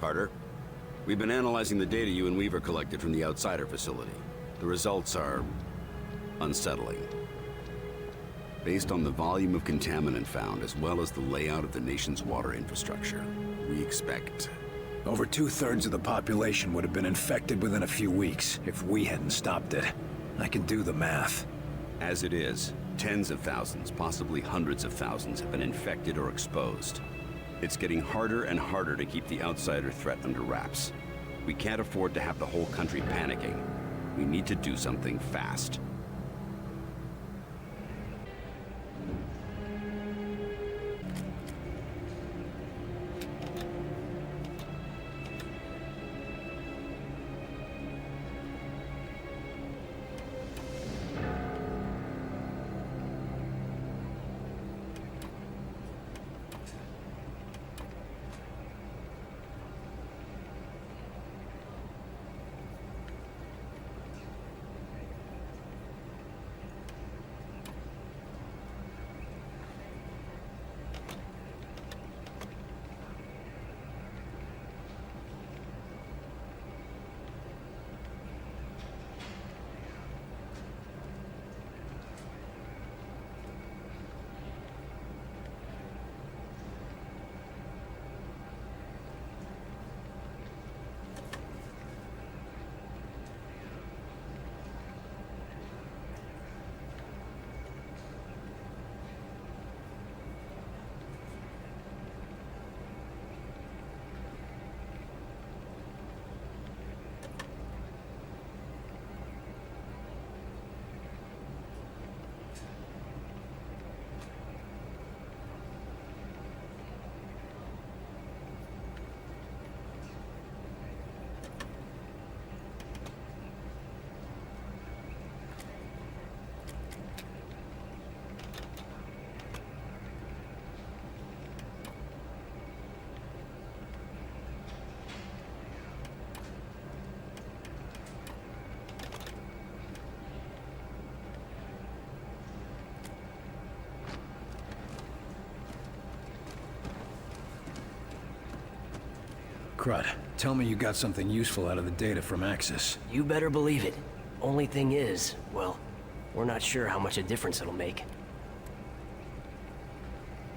Carter. We've been analyzing the data you and Weaver collected from the Outsider facility. The results are unsettling. Based on the volume of contaminant found, as well as the layout of the nation's water infrastructure, we expect... Over 2/3 of the population would have been infected within a few weeks if we hadn't stopped it. I can do the math. As it is, tens of thousands, possibly hundreds of thousands, have been infected or exposed. It's getting harder and harder to keep the Outsider threat under wraps. We can't afford to have the whole country panicking. We need to do something fast. Crud, tell me you got something useful out of the data from Axis. You better believe it. Only thing is, well, we're not sure how much a difference it'll make.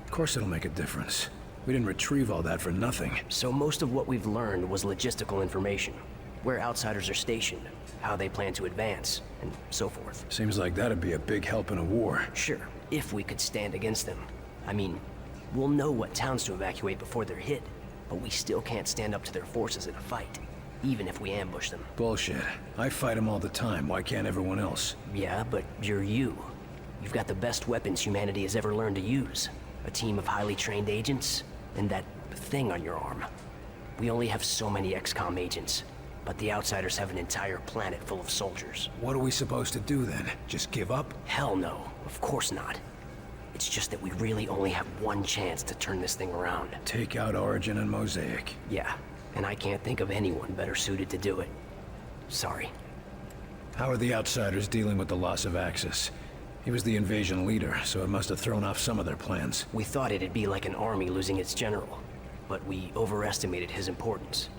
Of course it'll make a difference. We didn't retrieve all that for nothing. So most of what we've learned was logistical information. Where Outsiders are stationed, how they plan to advance, and so forth. Seems like that'd be a big help in a war. Sure, if we could stand against them. I mean, we'll know what towns to evacuate before they're hit, but we still can't stand up to their forces in a fight, even if we ambush them. Bullshit. I fight them all the time. Why can't everyone else? Yeah, but you're you. You've got the best weapons humanity has ever learned to use. A team of highly trained agents, and that thing on your arm. We only have so many XCOM agents, but the Outsiders have an entire planet full of soldiers. What are we supposed to do then? Just give up? Hell no, of course not. It's just that we really only have one chance to turn this thing around. Take out Origin and Mosaic. Yeah, and I can't think of anyone better suited to do it. Sorry. How are the Outsiders dealing with the loss of Axis? He was the invasion leader, so it must have thrown off some of their plans. We thought it'd be like an army losing its general, but we overestimated his importance.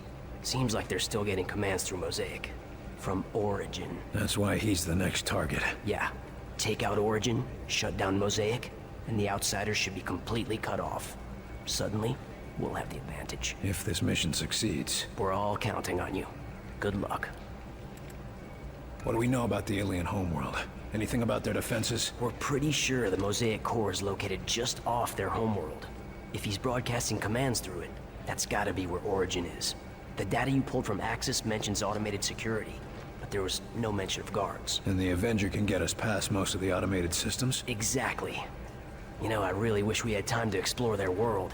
Seems like they're still getting commands through Mosaic. From Origin. That's why he's the next target. Yeah. Take out Origin, shut down Mosaic, and the Outsiders should be completely cut off. Suddenly, we'll have the advantage. If this mission succeeds. We're all counting on you. Good luck. What do we know about the alien homeworld? Anything about their defenses? We're pretty sure the Mosaic core is located just off their homeworld. If he's broadcasting commands through it, that's gotta be where Origin is. The data you pulled from Axis mentions automated security, but there was no mention of guards. And the Avenger can get us past most of the automated systems? Exactly. You know, I really wish we had time to explore their world.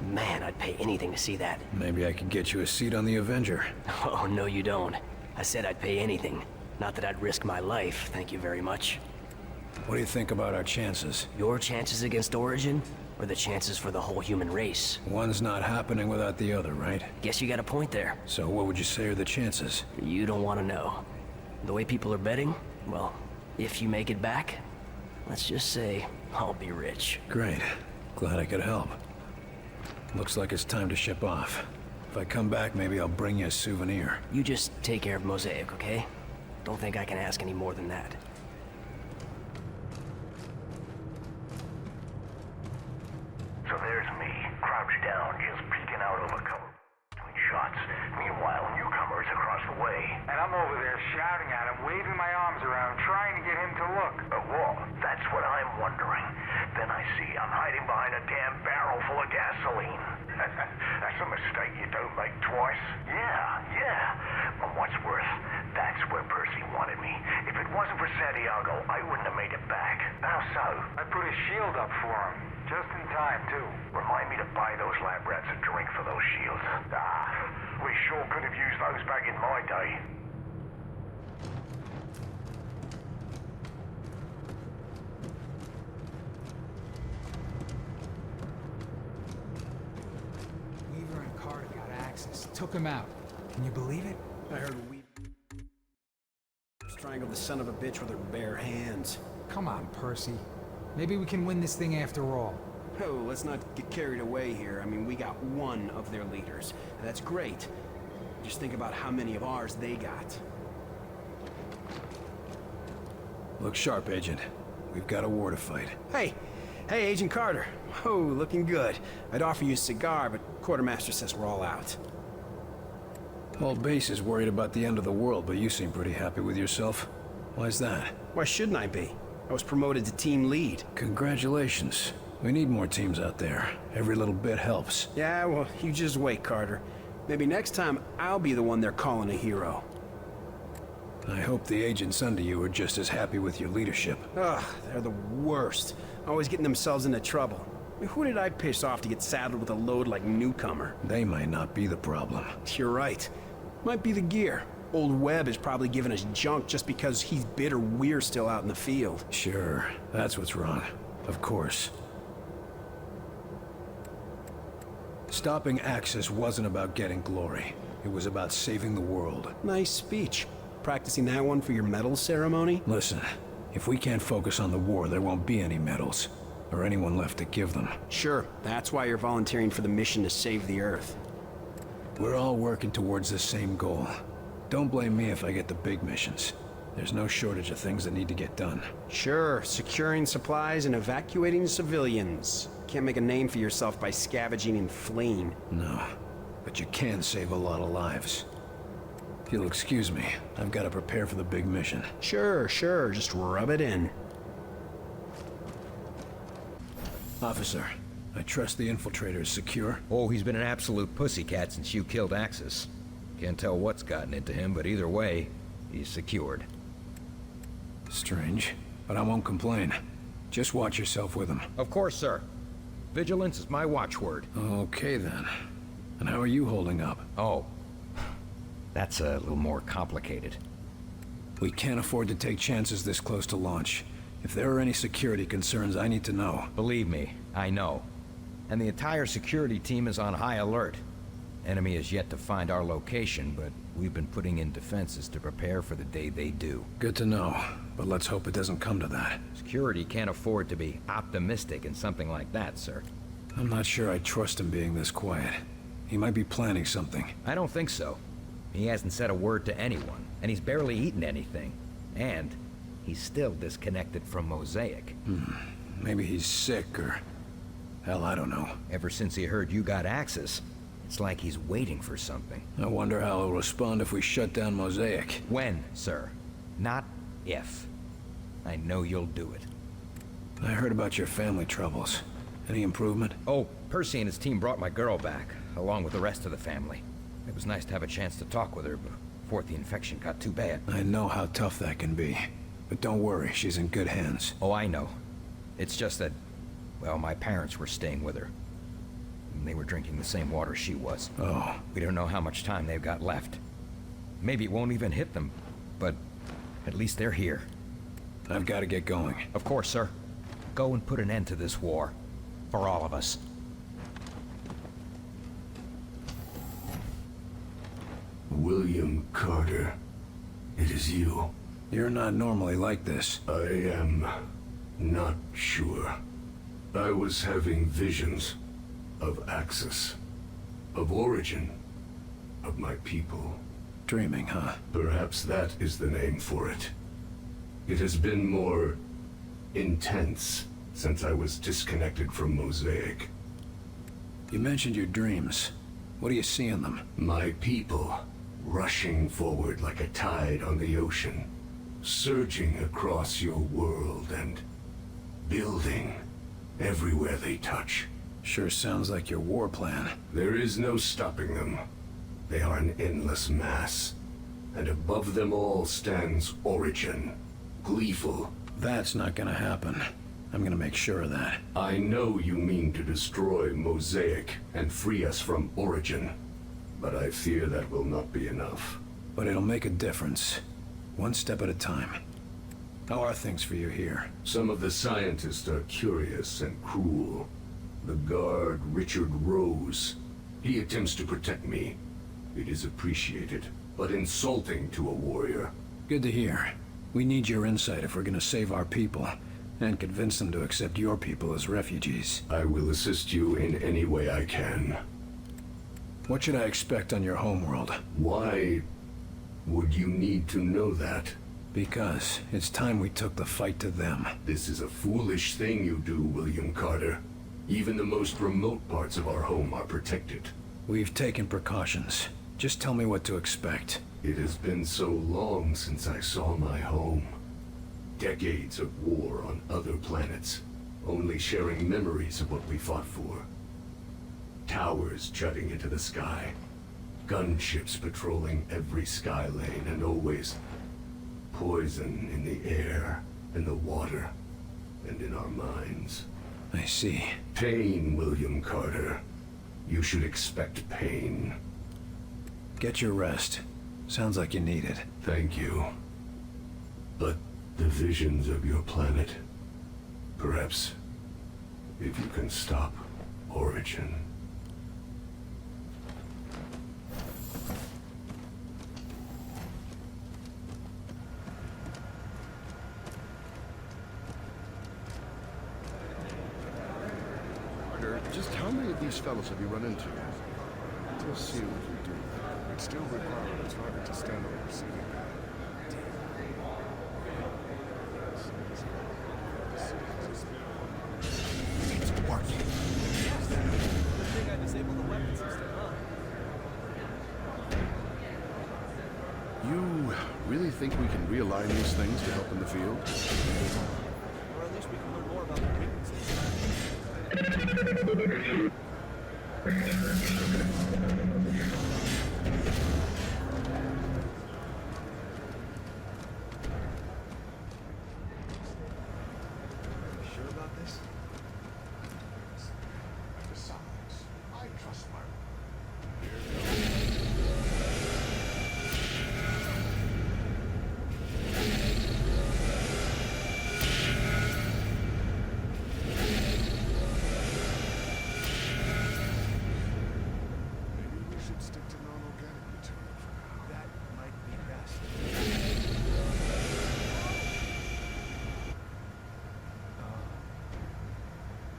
Man, I'd pay anything to see that. Maybe I could get you a seat on the Avenger. Oh, no you don't. I said I'd pay anything. Not that I'd risk my life, thank you very much. What do you think about our chances? Your chances against Origin, or the chances for the whole human race? One's not happening without the other, right? Guess you got a point there. So what would you say are the chances? You don't want to know. The way people are betting, well, if you make it back, let's just say I'll be rich. Great. Glad I could help. Looks like it's time to ship off. If I come back, maybe I'll bring you a souvenir. You just take care of Mosaic, okay? Don't think I can ask any more than that. So there's me, crouched down, just peeking out of a cover between shots. Meanwhile, newcomers across the way. And I'm over there shouting at him, waving my arms around, trying to get him to look. Well, that's what I'm wondering. Then I see I'm hiding behind a damn barrel full of gasoline. That's a mistake you don't make twice. Yeah. But what's worse, that's where Percy wanted me. If it wasn't for Santiago, I wouldn't have made it back. How so? I put a shield up for him, just in time, too. Remind me to buy those lab rats a drink for those shields. We sure could have used those back in my day. Weaver and Carter got access. Took him out. Can you believe it? I heard we strangled the son of a bitch with her bare hands. Come on, Percy. Maybe we can win this thing after all. Oh, let's not get carried away here. I mean, we got one of their leaders. That's great. Just think about how many of ours they got. Look sharp, Agent. We've got a war to fight. Hey, Agent Carter. Oh, looking good. I'd offer you a cigar, but Quartermaster says we're all out. Whole base is worried about the end of the world, but you seem pretty happy with yourself. Why's that? Why shouldn't I be? I was promoted to team lead. Congratulations. We need more teams out there. Every little bit helps. Yeah, well, you just wait, Carter. Maybe next time I'll be the one they're calling a hero. I hope the agents under you are just as happy with your leadership. Ugh, they're the worst. Always getting themselves into trouble. I mean, who did I piss off to get saddled with a load like Newcomer? They might not be the problem. You're right. Might be the gear. Old Webb is probably giving us junk just because he's bitter we're still out in the field. Sure, that's what's wrong. Of course. Stopping Axis wasn't about getting glory. It was about saving the world. Nice speech. Practicing that one for your medal ceremony? Listen, if we can't focus on the war, there won't be any medals. Or anyone left to give them. Sure, that's why you're volunteering for the mission to save the Earth. We're all working towards the same goal. Don't blame me if I get the big missions. There's no shortage of things that need to get done. Sure, securing supplies and evacuating civilians. Can't make a name for yourself by scavenging and fleeing. No, but you can save a lot of lives. If you'll excuse me, I've got to prepare for the big mission. Sure, just rub it in. Officer, I trust the infiltrator is secure. Oh, he's been an absolute pussycat since you killed Axis. Can't tell what's gotten into him, but either way, he's secured. Strange, but I won't complain. Just watch yourself with him. Of course, sir. Vigilance is my watchword. Okay, then. And how are you holding up? Oh, that's a little more complicated. We can't afford to take chances this close to launch. If there are any security concerns, I need to know. Believe me, I know. And the entire security team is on high alert. Enemy has yet to find our location, but we've been putting in defenses to prepare for the day they do. Good to know, but let's hope it doesn't come to that. Security can't afford to be optimistic in something like that, sir. I'm not sure I trust him being this quiet. He might be planning something. I don't think so. He hasn't said a word to anyone, and he's barely eaten anything. And he's still disconnected from Mosaic. Maybe he's sick or... hell, I don't know. Ever since he heard you got Axis, it's like he's waiting for something. I wonder how he'll respond if we shut down Mosaic. When, sir? Not if. I know you'll do it. I heard about your family troubles. Any improvement? Oh, Percy and his team brought my girl back, along with the rest of the family. It was nice to have a chance to talk with her before the infection got too bad. I know how tough that can be. But don't worry, she's in good hands. Oh, I know. It's just that, well, my parents were staying with her. And they were drinking the same water she was. Oh. We don't know how much time they've got left. Maybe it won't even hit them, but at least they're here. I've got to get going. Of course, sir. Go and put an end to this war. For all of us. William Carter, it is you. You're not normally like this. I am not sure. I was having visions of Axis, of origin, of my people. Dreaming, huh? Perhaps that is the name for it. It has been more intense since I was disconnected from Mosaic. You mentioned your dreams. What do you see in them? My people, rushing forward like a tide on the ocean, surging across your world and building everywhere they touch. Sure sounds like your war plan. There is no stopping them. They are an endless mass, and above them all stands Origin, gleeful. That's not gonna happen. I'm gonna make sure of that. I know you mean to destroy Mosaic and free us from Origin, but I fear that will not be enough. But it'll make a difference. One step at a time. How are things for you here? Some of the scientists are curious and cruel. The guard, Richard Rose, he attempts to protect me. It is appreciated, but insulting to a warrior. Good to hear. We need your insight if we're gonna save our people, and convince them to accept your people as refugees. I will assist you in any way I can. What should I expect on your homeworld? Why would you need to know that? Because it's time we took the fight to them. This is a foolish thing you do, William Carter. Even the most remote parts of our home are protected. We've taken precautions. Just tell me what to expect. It has been so long since I saw my home. Decades of war on other planets, only sharing memories of what we fought for. Towers jutting into the sky, gunships patrolling every sky lane, and always poison in the air, in the water, and in our minds. I see. Pain, William Carter. You should expect pain. Get your rest. Sounds like you need it. Thank you. But the visions of your planet, perhaps, if you can stop Origin. Just how many of these fellows have you run into? We'll see what we do. We'd still require a target to stand on the receiving end. It's working. Good thing I disabled the weapon system, huh? You really think we can realign these things to help in the field? Or at least we can learn more about their weaknesses. Sure about this? Besides, I trust my... Maybe we should stick to non-organic material for now. That might be best.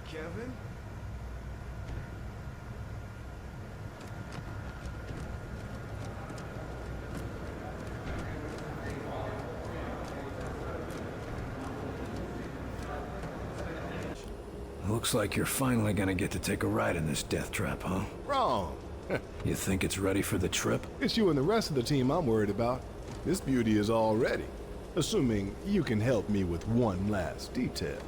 Kevin? Looks like you're finally gonna get to take a ride in this death trap, huh? Wrong. You think it's ready for the trip? It's you and the rest of the team I'm worried about. This beauty is all ready. Assuming you can help me with one last detail.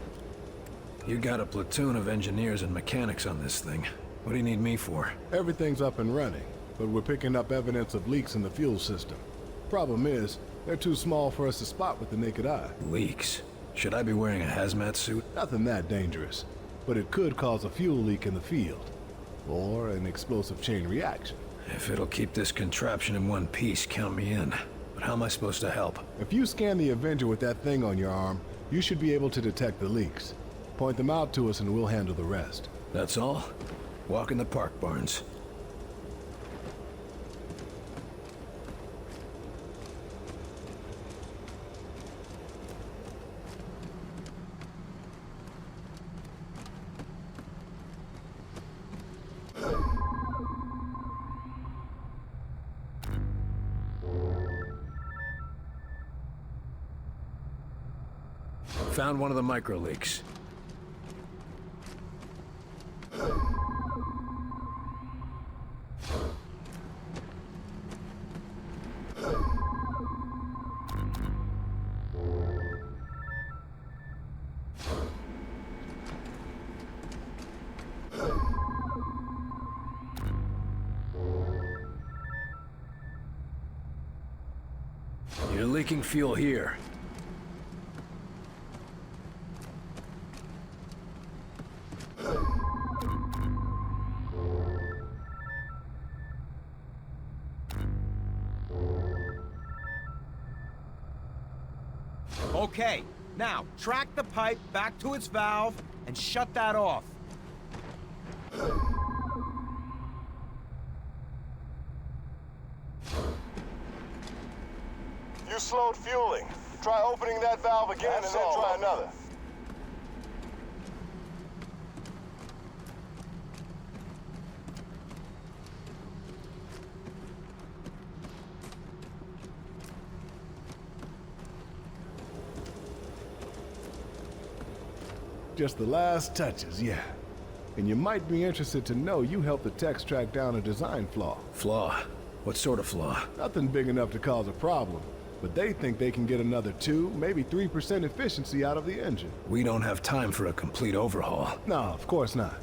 You got a platoon of engineers and mechanics on this thing. What do you need me for? Everything's up and running, but we're picking up evidence of leaks in the fuel system. Problem is, they're too small for us to spot with the naked eye. Leaks? Should I be wearing a hazmat suit? Nothing that dangerous, but it could cause a fuel leak in the field, or an explosive chain reaction. If it'll keep this contraption in one piece, count me in. But how am I supposed to help? If you scan the Avenger with that thing on your arm, you should be able to detect the leaks. Point them out to us and we'll handle the rest. That's all? Walk in the park, Barnes. Found one of the micro leaks. You're leaking fuel here. Okay, now track the pipe back to its valve and shut that off. You slowed fueling. Try opening that valve again and then try another. Just the last touches, yeah. And you might be interested to know you helped the techs track down a design flaw. Flaw? What sort of flaw? Nothing big enough to cause a problem, but they think they can get another 2, maybe 3% efficiency out of the engine. We don't have time for a complete overhaul. No, of course not.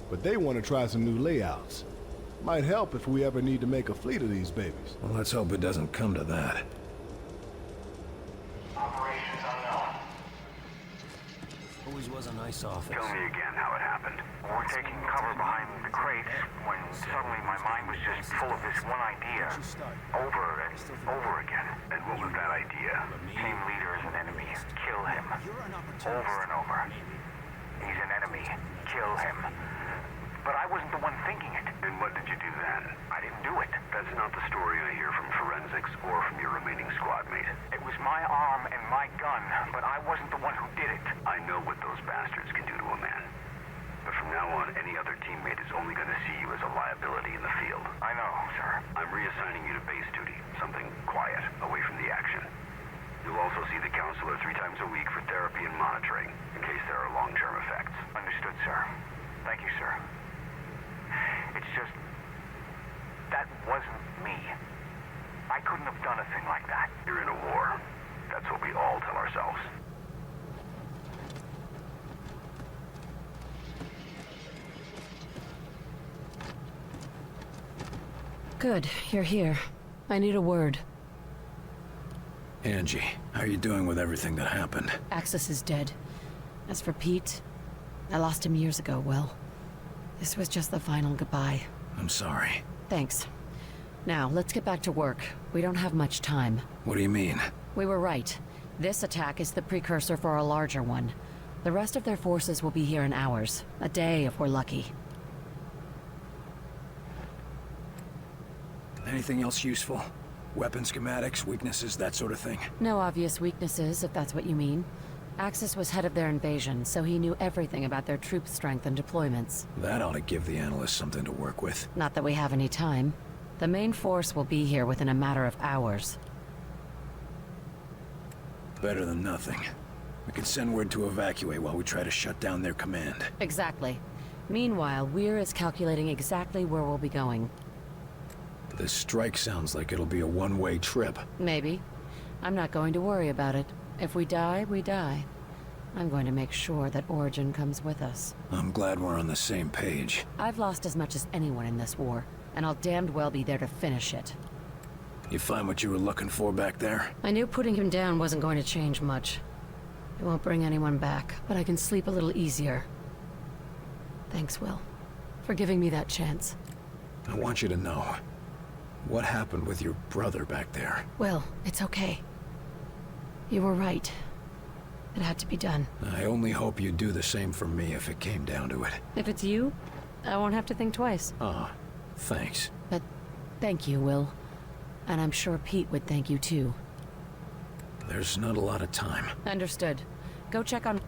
But they want to try some new layouts. Might help if we ever need to make a fleet of these babies. Well, let's hope it doesn't come to that. Operations unknown. Always was a nice office. Tell me again how it happened. We're taking cover behind the crates when suddenly my mind was just full of this one idea. Over and over again. And what was that idea? Team leader is an enemy. Kill him. Over and over. He's an enemy. Kill him. But I wasn't the one thinking it. And what did you do then? I didn't do it. That's not the story I hear from forensics or from your remaining squad mate. It was my arm and my gun, but I wasn't the one who did it. I know what those bastards can do to a man. But from now on, any other teammate is only going to see you as a liability in the field. I know, sir. I'm reassigning you to base duty, something quiet, away from the action. You'll also see the counselor 3 times a week for therapy and monitoring, in case there are long-term effects. Understood, sir. Thank you, sir. It's just... that wasn't me. I couldn't have done a thing like that. You're in a war. That's what we all tell ourselves. Good, you're here. I need a word. Angie, how are you doing with everything that happened? Axis is dead. As for Pete, I lost him years ago, Will. This was just the final goodbye. I'm sorry. Thanks. Now, let's get back to work. We don't have much time. What do you mean? We were right. This attack is the precursor for a larger one. The rest of their forces will be here in hours. A day if we're lucky. Anything else useful? Weapon schematics, weaknesses, that sort of thing? No obvious weaknesses, if that's what you mean. Axis was head of their invasion, so he knew everything about their troop strength and deployments. That ought to give the analysts something to work with. Not that we have any time. The main force will be here within a matter of hours. Better than nothing. We can send word to evacuate while we try to shut down their command. Exactly. Meanwhile, Weir is calculating exactly where we'll be going. This strike sounds like it'll be a one-way trip. Maybe. I'm not going to worry about it. If we die, we die. I'm going to make sure that Origin comes with us. I'm glad we're on the same page. I've lost as much as anyone in this war, and I'll damned well be there to finish it. You find what you were looking for back there? I knew putting him down wasn't going to change much. It won't bring anyone back, but I can sleep a little easier. Thanks, Will, for giving me that chance. I want you to know. What happened with your brother back there? Will, it's okay. You were right. It had to be done. I only hope you'd do the same for me if it came down to it. If it's you, I won't have to think twice. Thanks. But thank you, Will. And I'm sure Pete would thank you too. There's not a lot of time. Understood. Go check on...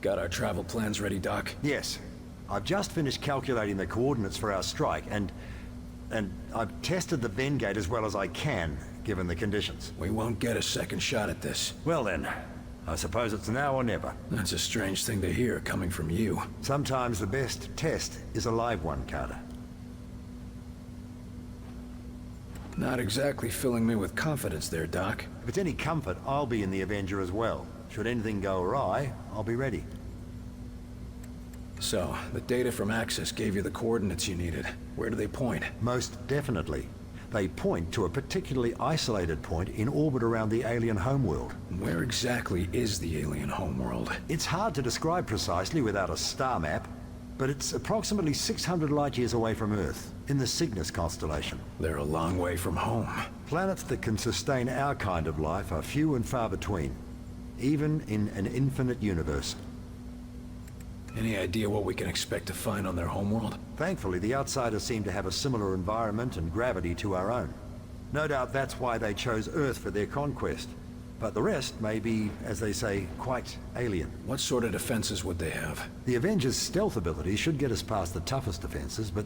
Got our travel plans ready, Doc? Yes. I've just finished calculating the coordinates for our strike, and I've tested the Vengate as well as I can. given the conditions. We won't get a second shot at this. Well then, I suppose it's now or never. That's a strange thing to hear coming from you. Sometimes the best test is a live one, Carter. Not exactly filling me with confidence there, Doc. If it's any comfort, I'll be in the Avenger as well. Should anything go awry, I'll be ready. So, the data from Axis gave you the coordinates you needed. Where do they point? Most definitely. They point to a particularly isolated point in orbit around the alien homeworld. Where exactly is the alien homeworld? It's hard to describe precisely without a star map, but it's approximately 600 light-years away from Earth, in the Cygnus constellation. They're a long way from home. Planets that can sustain our kind of life are few and far between, even in an infinite universe. Any idea what we can expect to find on their homeworld? Thankfully, the Outsiders seem to have a similar environment and gravity to our own. No doubt that's why they chose Earth for their conquest. But the rest may be, as they say, quite alien. What sort of defenses would they have? The Avengers' stealth ability should get us past the toughest defenses, but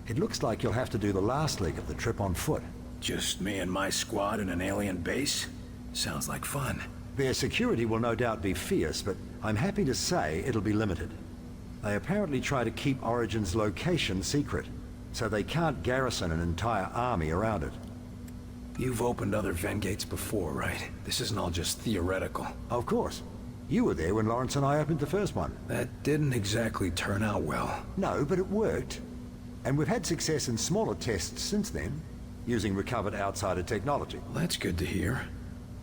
it looks like you'll have to do the last leg of the trip on foot. Just me and my squad in an alien base? Sounds like fun. Their security will no doubt be fierce, but I'm happy to say it'll be limited. They apparently try to keep Origin's location secret, so they can't garrison an entire army around it. You've opened other Vengates before, right? This isn't all just theoretical. Of course. You were there when Lawrence and I opened the first one. That didn't exactly turn out well. No, but it worked. And we've had success in smaller tests since then, using recovered Outsider technology. Well, that's good to hear,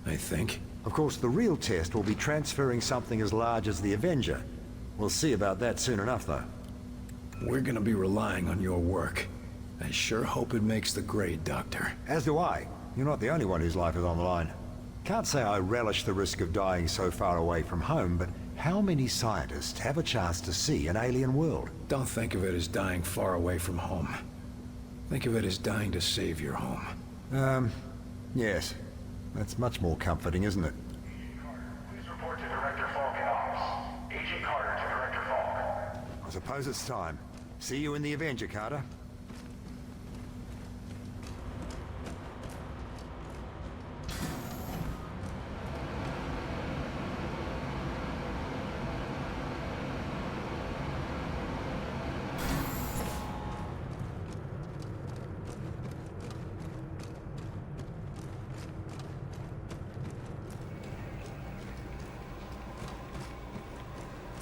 I think. Of course, the real test will be transferring something as large as the Avenger. We'll see about that soon enough, though. We're gonna be relying on your work. I sure hope it makes the grade, Doctor. As do I. You're not the only one whose life is on the line. Can't say I relish the risk of dying so far away from home, but how many scientists have a chance to see an alien world? Don't think of it as dying far away from home. Think of it as dying to save your home. Yes. That's much more comforting, isn't it? Please report to Director Falk in office. Agent Carter to Director Falk. I suppose it's time. See you in the Avenger, Carter.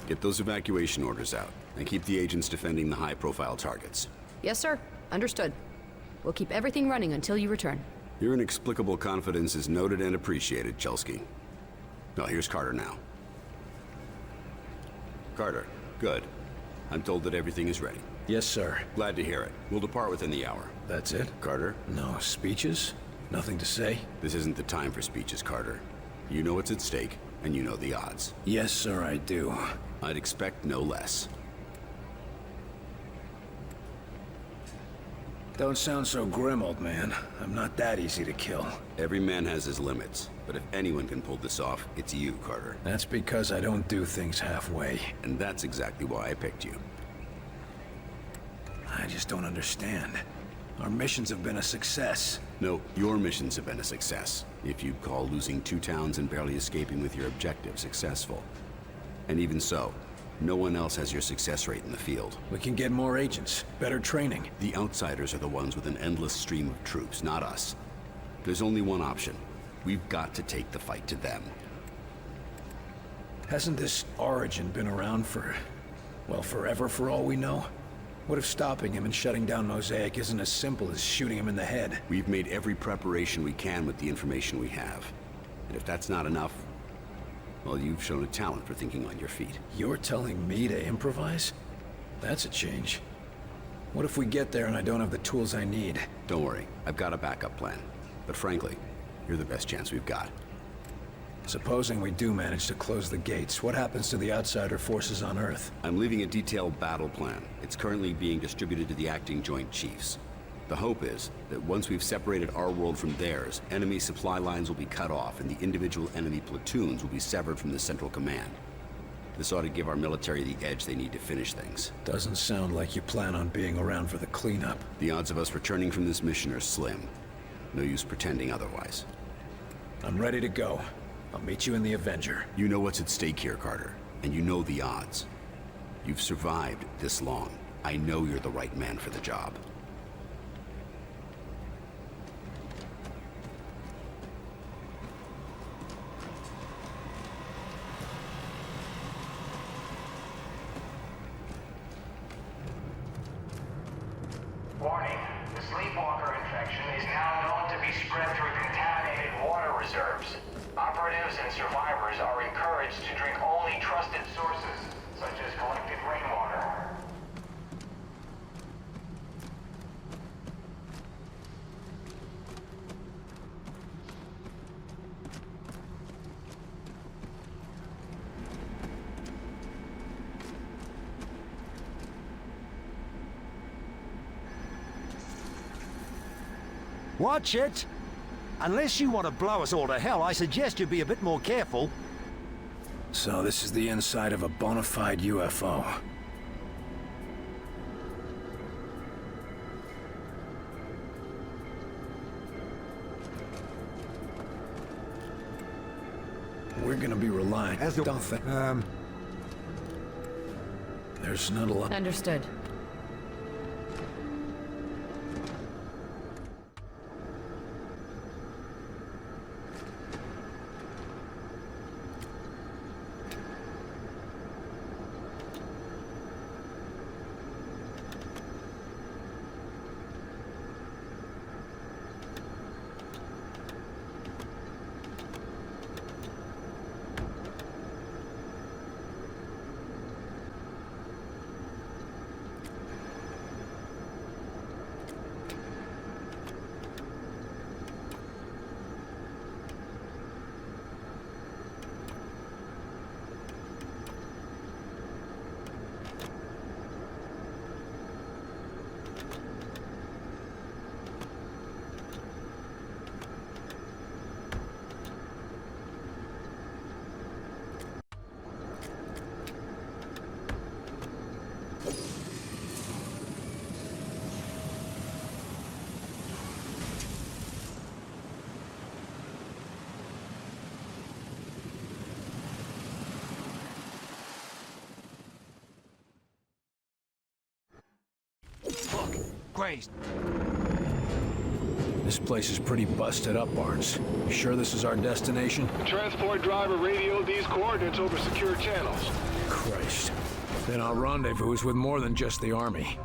Get those evacuation orders out, and keep the agents defending the high-profile targets. Yes, sir. Understood. We'll keep everything running until you return. Your inexplicable confidence is noted and appreciated, Chelsky. Well, here's Carter now. Carter, good. I'm told that everything is ready. Yes, sir. Glad to hear it. We'll depart within the hour. That's it? Carter? No speeches? Nothing to say? This isn't the time for speeches, Carter. You know what's at stake, and you know the odds. Yes, sir, I do. I'd expect no less. Don't sound so grim, old man. I'm not that easy to kill. Every man has his limits, but if anyone can pull this off, it's you, Carter. That's because I don't do things halfway. And that's exactly why I picked you. I just don't understand. Our missions have been a success. No, your missions have been a success. If you'd call losing 2 towns and barely escaping with your objective successful. And even so, no one else has your success rate in the field. We can get more agents, better training. The Outsiders are the ones with an endless stream of troops, not us. There's only one option. We've got to take the fight to them. Hasn't this Origin been around for, well, forever for all we know? What if stopping him and shutting down Mosaic isn't as simple as shooting him in the head? We've made every preparation we can with the information we have. And if that's not enough, well, you've shown a talent for thinking on your feet. You're telling me to improvise? That's a change. What if we get there and I don't have the tools I need? Don't worry, I've got a backup plan. But frankly, you're the best chance we've got. Supposing we do manage to close the gates, what happens to the Outsider forces on Earth? I'm leaving a detailed battle plan. It's currently being distributed to the acting Joint Chiefs. The hope is that once we've separated our world from theirs, enemy supply lines will be cut off and the individual enemy platoons will be severed from the central command. This ought to give our military the edge they need to finish things. Doesn't sound like you plan on being around for the cleanup. The odds of us returning from this mission are slim. No use pretending otherwise. I'm ready to go. I'll meet you in the Avenger. You know what's at stake here, Carter, and you know the odds. You've survived this long. I know you're the right man for the job. Warning. The sleepwalker infection is now known to be spread through contaminated water reserves. Operatives and survivors are encouraged to drink only trusted sources, such as collected rainwater. Watch it! Unless you want to blow us all to hell, I suggest you be a bit more careful. So this is the inside of a bona fide UFO. We're gonna be relying. Don't think. There's not a lot. Understood. Grazed. This place is pretty busted up, Barnes. You sure this is our destination? The transport driver radioed these coordinates over secure channels. Christ. Then our rendezvous is with more than just the army.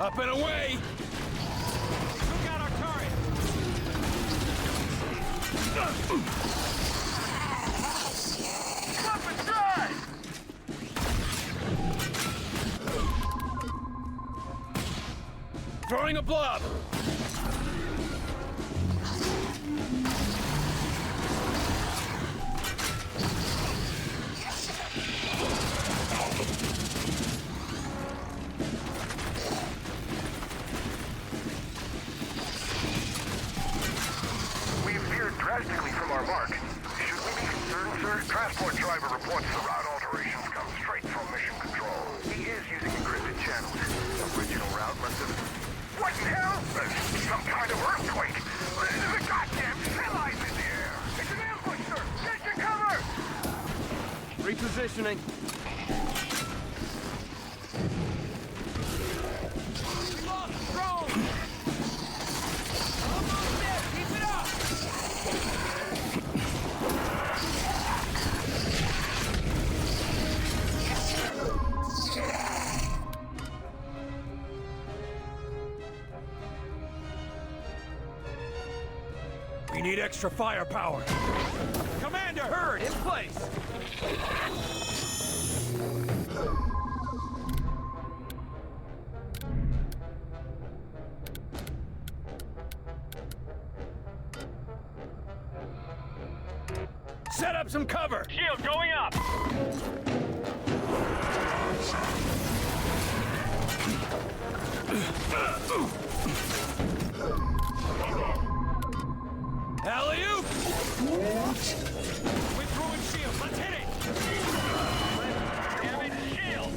Up and away! Look out our turret! Up inside! Throwing a blob! Drastically from our mark. Should we be concerned, sir? Transport driver reports the route alterations come straight from mission control. He is using encrypted channels. Original route must have... What in hell? Some kind of earthquake. The goddamn semi's in the air. It's an ambush, sir. Get your cover! Repositioning. We lost the drone! Almost there! Keep it up! We need extra firepower. Commander, herd in place! Set up some cover! Shield going up! Alley-oop! We're throwing shields. Let's hit it! Damage shield!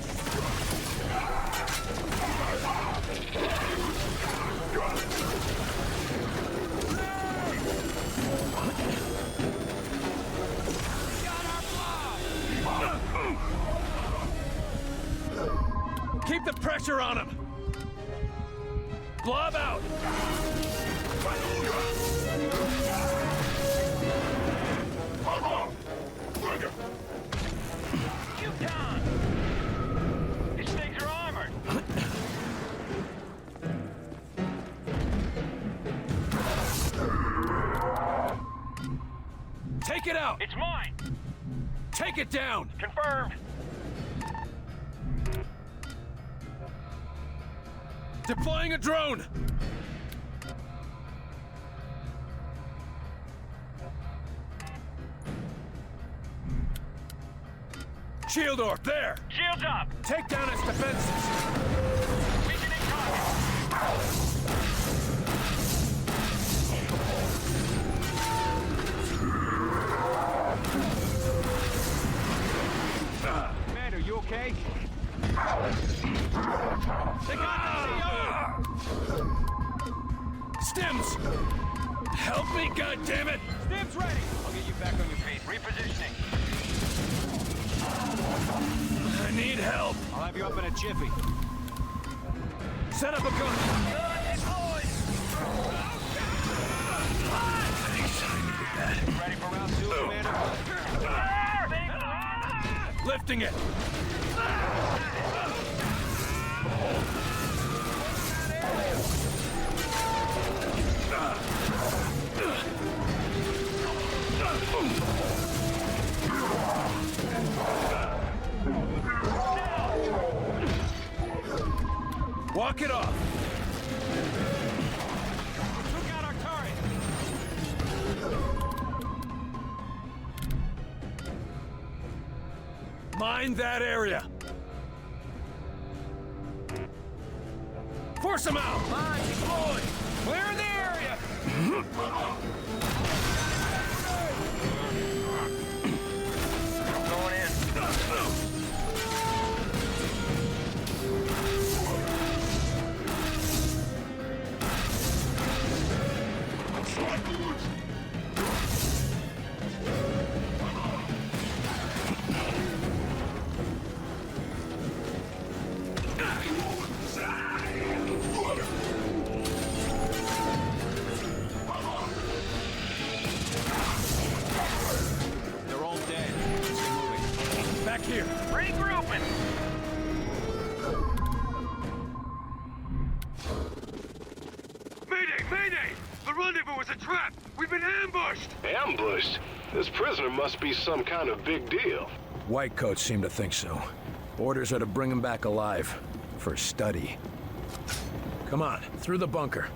Keep the pressure on him! Blob out! Yukon! These things are armored! Take it out! It's mine! Take it down! Confirmed! Deploying a drone! Shield orb, there! Shields up! Take down its defenses! Weakening target! Commander, you okay? They got the Stims! Help me, goddammit! Stim's ready! I'll get you back on your feet. Repositioning. I need help! I'll have you up in a jiffy. Set up a gun! Thanks, I needed that. Ready for round 2, Commander? Lifting it! Walk it off! Took out our turret! Mind that area! Force them out! Mine, deploy! Clear the area! Going in. They're all dead. Let's get moving. Back here! Regrouping! Mayday! Mayday! The rendezvous was a trap! We've been ambushed! Ambushed? This prisoner must be some kind of big deal. Whitecoats seem to think so. Orders are to bring him back alive. For study. Come on, through the bunker.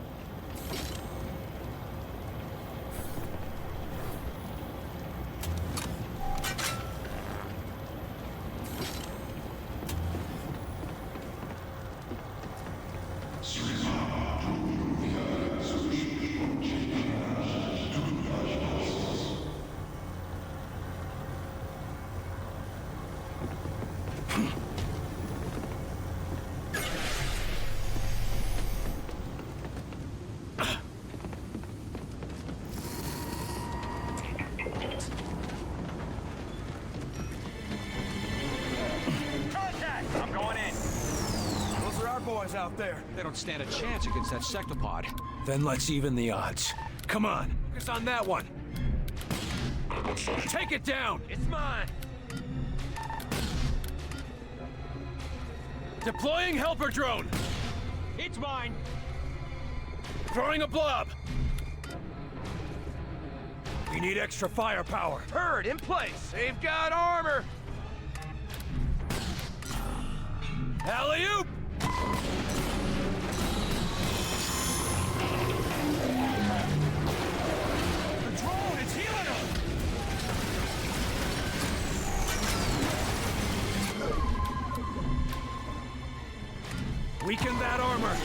Contact! I'm going in. Those are our boys out there. They don't stand a chance against that sectopod. Then let's even the odds. Come on, focus on that one. Take it down! It's mine! Deploying helper drone! It's mine! Throwing a blob! We need extra firepower. Turret in place! They've got armor! Alley-oop! The drone, it's healing them! We Weaken that armor!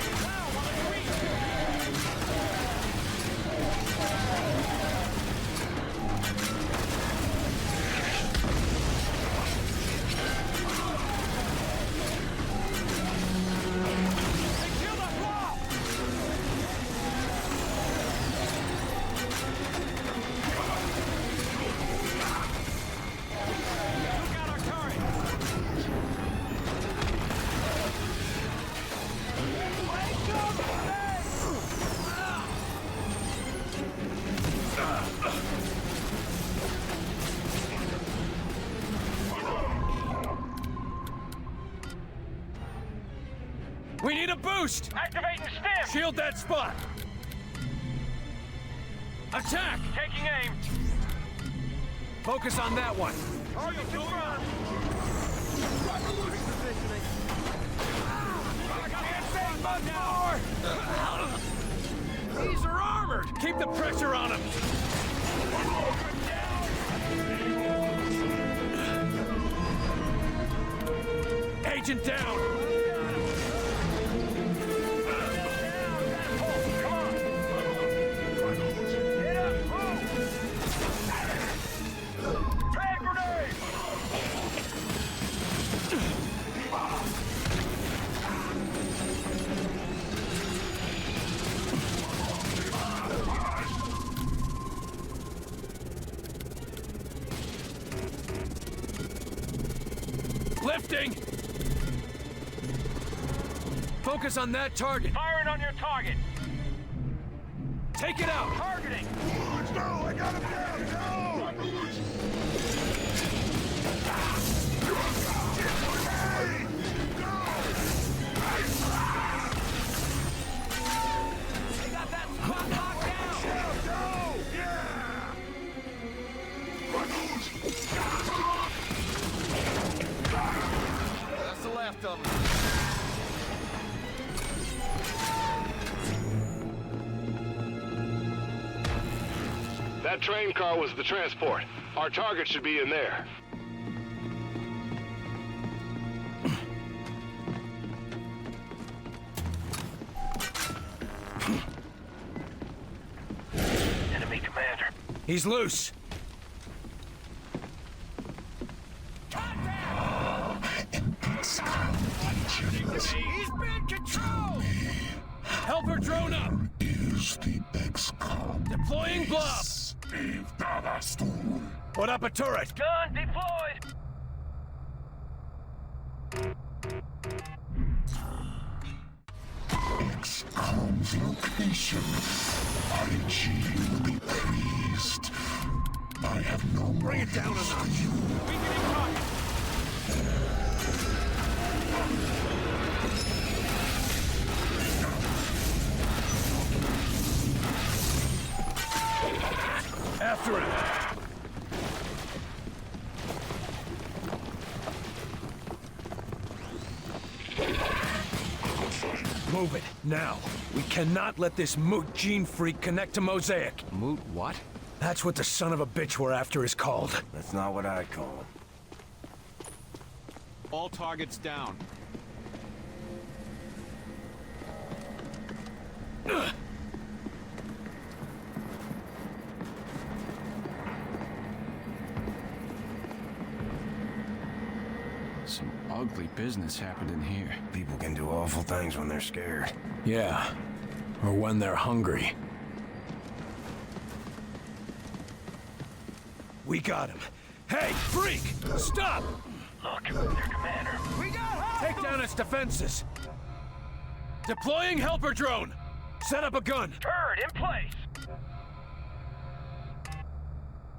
We need a boost! Activating stim! Shield that spot! Attack! Taking aim! Focus on that one! Target confirmed! Can't take much more! These are armored! Keep the pressure on them! Agent down! Lifting! Focus on that target. Firing on your target! Take it out! Targeting! No, I got him down! No! They got that spot locked down! Go! Yeah! That's the last of them. That train car was the transport. Our target should be in there. Enemy commander. He's loose! He's been controlled! Helper drone up! Is the XCOM. Deploying blob! Put up a turret! Gun deployed! XCOM's location. IG will be pleased. I have no more. Bring it down a notch! Weakening target! After him! Move it, now. We cannot let this Moot gene freak connect to Mosaic. Moot what? That's what the son of a bitch we're after is called. That's not what I call him. All targets down. Some ugly business happened in here. People can do awful things when they're scared. Yeah, or when they're hungry. We got him. Hey, freak! Stop! Look, their commander. We got Take down its defenses! Deploying helper drone! Set up a gun! Turret in place!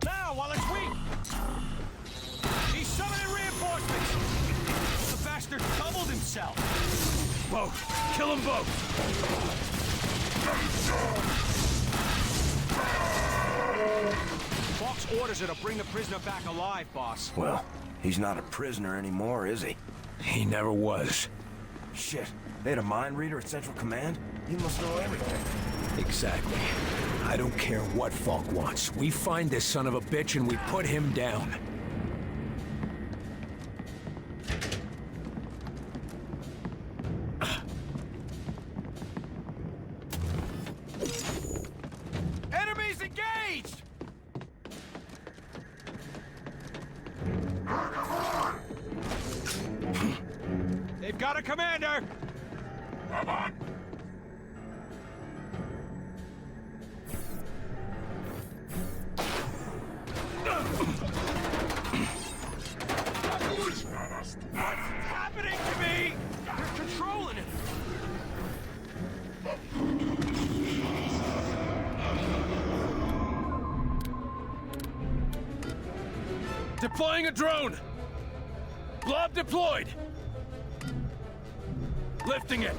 now while it's weak! He's summoning reinforcements! The bastard doubled himself! Both! Kill them both! Falk's orders are to bring the prisoner back alive, boss. Well, he's not a prisoner anymore, is he? He never was. Shit, they had a mind reader at Central Command? He must know everything. Exactly. I don't care what Falk wants. We find this son of a bitch and we put him down. They've got a commander! Come on! What's happening to me? You're controlling it! Deploying a drone! Blob deployed! Lifting it!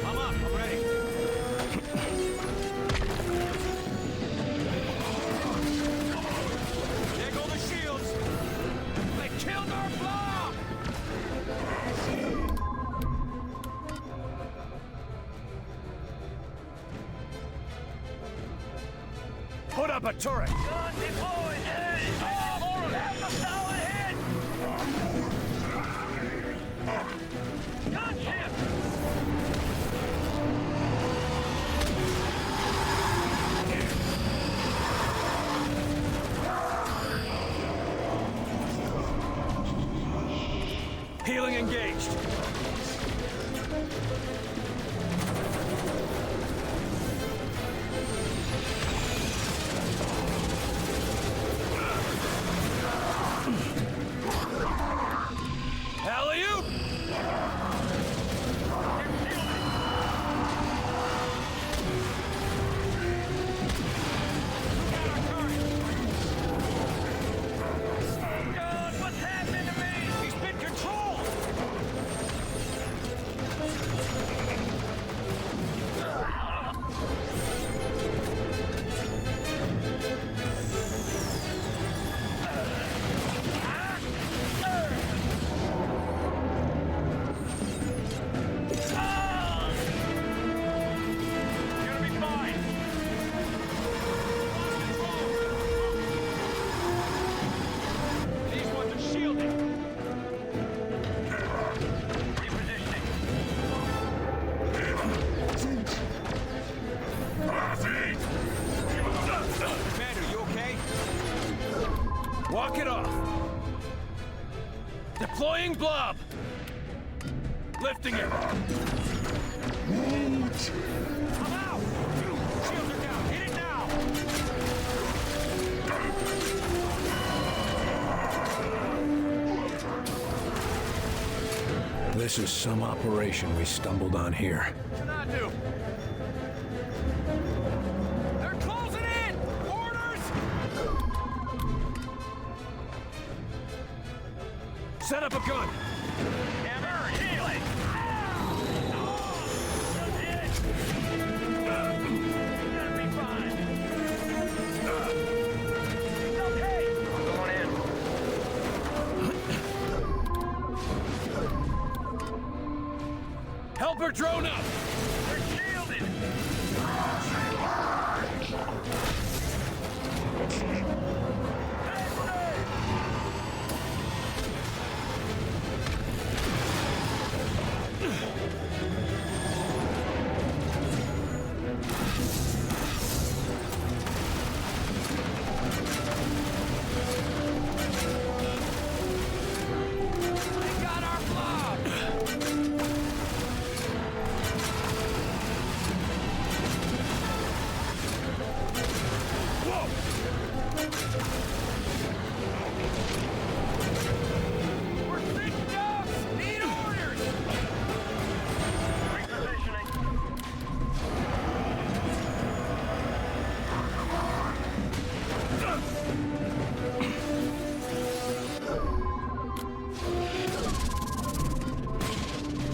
I'm up, I'm ready. There go the shields! They killed our blob! Put up a turret! Gun deployed! Oh, have the tower hit! Gunship! Healing engaged! Alley-oop! God, what's happening to me? He's been controlled! You're gonna be fine. These ones are shielding. Repositioning. Commander, you okay? Walk it off! Deploying blob! Lifting it! I'm out! Shields are down. Hit it now! This is some operation we stumbled on here. What can I do? They're closing in! Orders! Set up a gun! Hammer, healing! Gonna be fine. It's okay. I'm going in. Helper drone up! They're shielded! They got our blob! We're picked up! Need orders! Repositioning.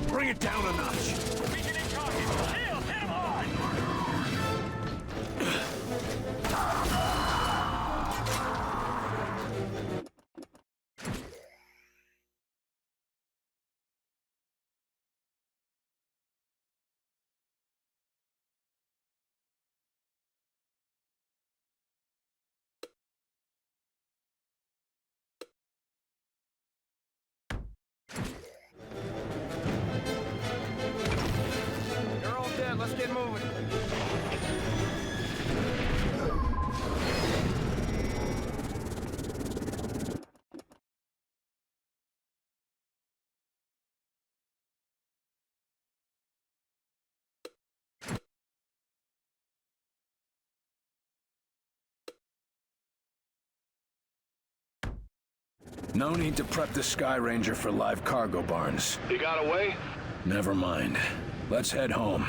Bring it down a notch! Weakening target. Shield, hit him hard! No need to prep the Sky Ranger for live cargo barns. You got away? Never mind. Let's head home.